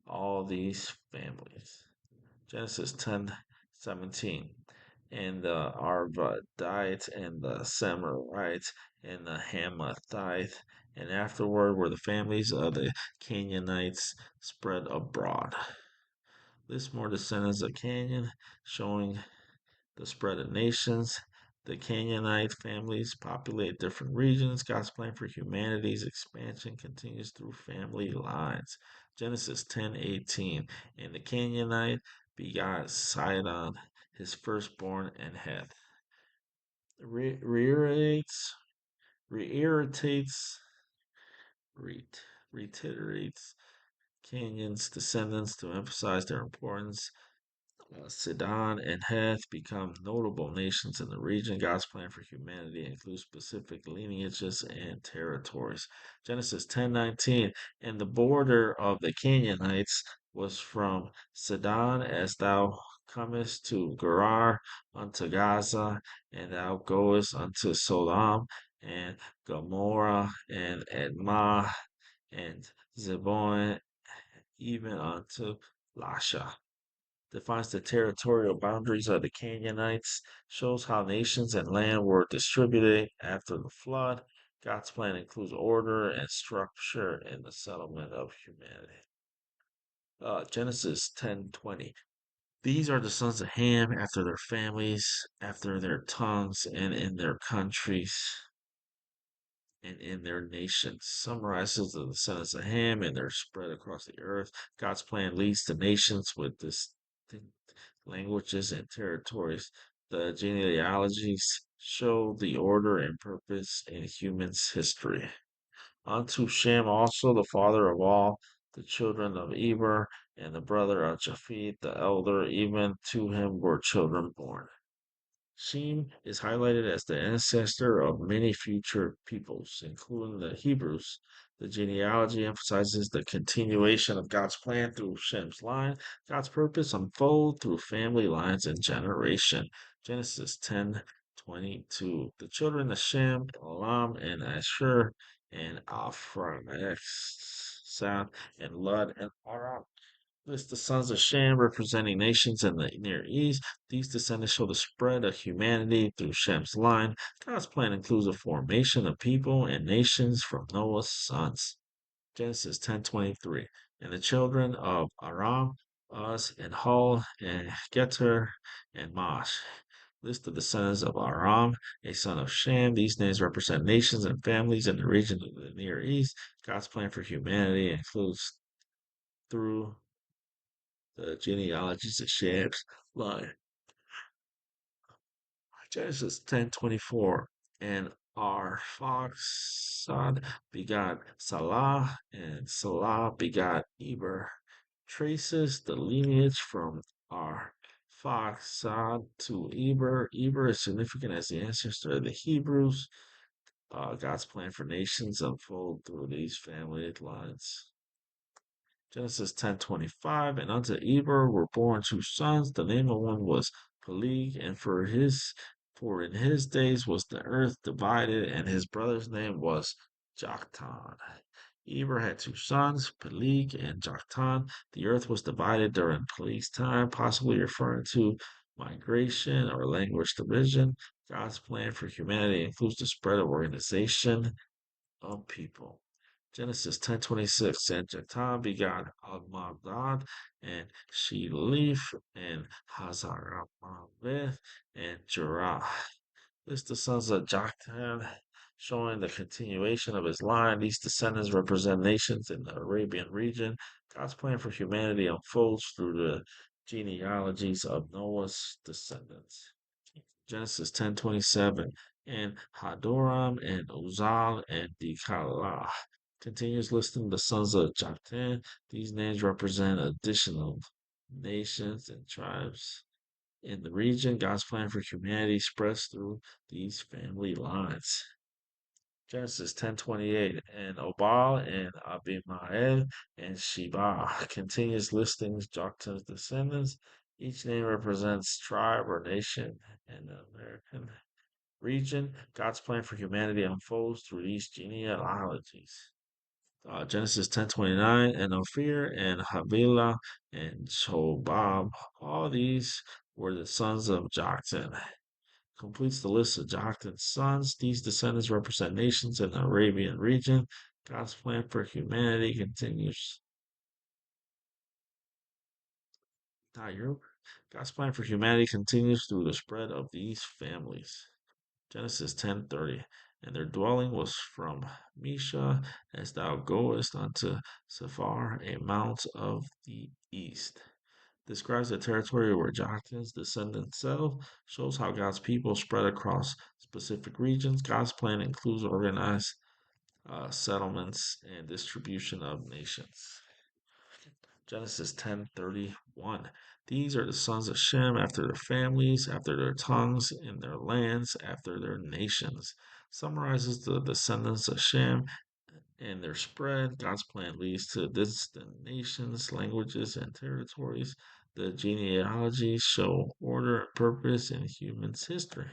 all these families. Genesis 10:17. And the Arvadite and the Semarites and the Hamathite, and afterward were the families of the Canaanites spread abroad. List more descendants of Canaan, showing the spread of nations. The Canaanite families populate different regions. God's plan for humanity's expansion continues through family lines. Genesis 10:18. And the Canaanite begot Sidon, his firstborn, and Heth. Reiterates, reiterates, reiterates Canaan's descendants to emphasize their importance. Sidon and Heth become notable nations in the region. God's plan for humanity includes specific lineages and territories. Genesis 10:19, and the border of the Canaanites was from Sidon as thou comest to Gerar unto Gaza, and thou goest unto Sodom and Gomorrah and Admah and Zeboim, even unto Lasha. Defines the territorial boundaries of the Canaanites, shows how nations and land were distributed after the flood. God's plan includes order and structure in the settlement of humanity. Genesis 10:20. These are the sons of Ham after their families, after their tongues, and in their countries and in their nations. Summarizes the descendants of Ham and their spread across the earth. God's plan leads to nations with distinct languages and territories. The genealogies show the order and purpose in humans' history. Unto Shem also, the father of all the children of Eber, and the brother of Japheth, the elder, even to him were children born. Shem is highlighted as the ancestor of many future peoples, including the Hebrews. The genealogy emphasizes the continuation of God's plan through Shem's line. God's purpose unfolds through family lines and generation. Genesis 10:22. The children of Shem, Elam, and Ashur, and Arphaxad, and Lud, and Aram. List the sons of Shem representing nations in the Near East. These descendants show the spread of humanity through Shem's line. God's plan includes the formation of people and nations from Noah's sons. Genesis 10:23. And the children of Aram, Uz, and Hul, and Geter, and Mash. List of the sons of Aram, a son of Shem. These names represent nations and families in the region of the Near East. God's plan for humanity includes through the genealogies of Shem's line. Genesis 10:24, and Arphaxad begot Salah, and Salah begot Eber. Traces the lineage from Arphaxad to Eber. Eber is significant as the ancestor of the Hebrews. God's plan for nations unfold through these family lines. Genesis 10:25, and unto Eber were born two sons. The name of one was Peleg, and for in his days was the earth divided, and his brother's name was Joktan. Eber had two sons, Peleg and Joktan. The earth was divided during Peleg's time, possibly referring to migration or language division. God's plan for humanity includes the spread of organization of people. Genesis 10:26, and Joktan begot Almadad, and Sheleph, and Hazarmaveth, and Jerah. This the sons of Joktan, showing the continuation of his line. These descendants represent nations in the Arabian region. God's plan for humanity unfolds through the genealogies of Noah's descendants. Genesis 10:27, and Hadoram and Uzal and Dikalah continues listing the sons of Joktan. These names represent additional nations and tribes in the region. God's plan for humanity spreads through these family lines. Genesis 10:28, and Obal and Abimael and Sheba continues listing Joktan's descendants. Each name represents tribe or nation in the American region. God's plan for humanity unfolds through these genealogies. Genesis 10:29, and Ophir and Havilah and Shobab. All these were the sons of Joktan. Completes the list of Joktan's sons. These descendants represent nations in the Arabian region. God's plan for humanity continues. God's plan for humanity continues through the spread of these families. Genesis 10:30, and their dwelling was from Mesha as thou goest unto Sephar, a mount of the east. Describes the territory where Joktan's descendants settled, shows how God's people spread across specific regions. God's plan includes organized settlements and distribution of nations. Genesis 10:31. These are the sons of Shem after their families, after their tongues, in their lands, after their nations. Summarizes the descendants of Shem and their spread. God's plan leads to distant nations, languages, and territories. The genealogies show order and purpose in humans' history.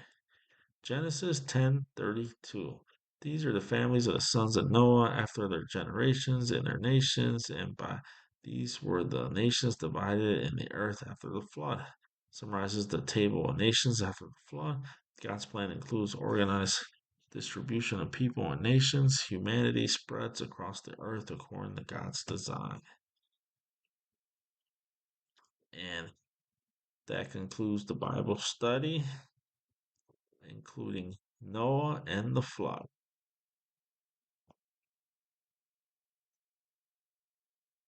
Genesis 10:32. These are the families of the sons of Noah after their generations and their nations, and by these were the nations divided in the earth after the flood. Summarizes the table of nations after the flood. God's plan includes organized distribution of people and nations. Humanity spreads across the earth according to God's design. And that concludes the Bible study, including Noah and the flood.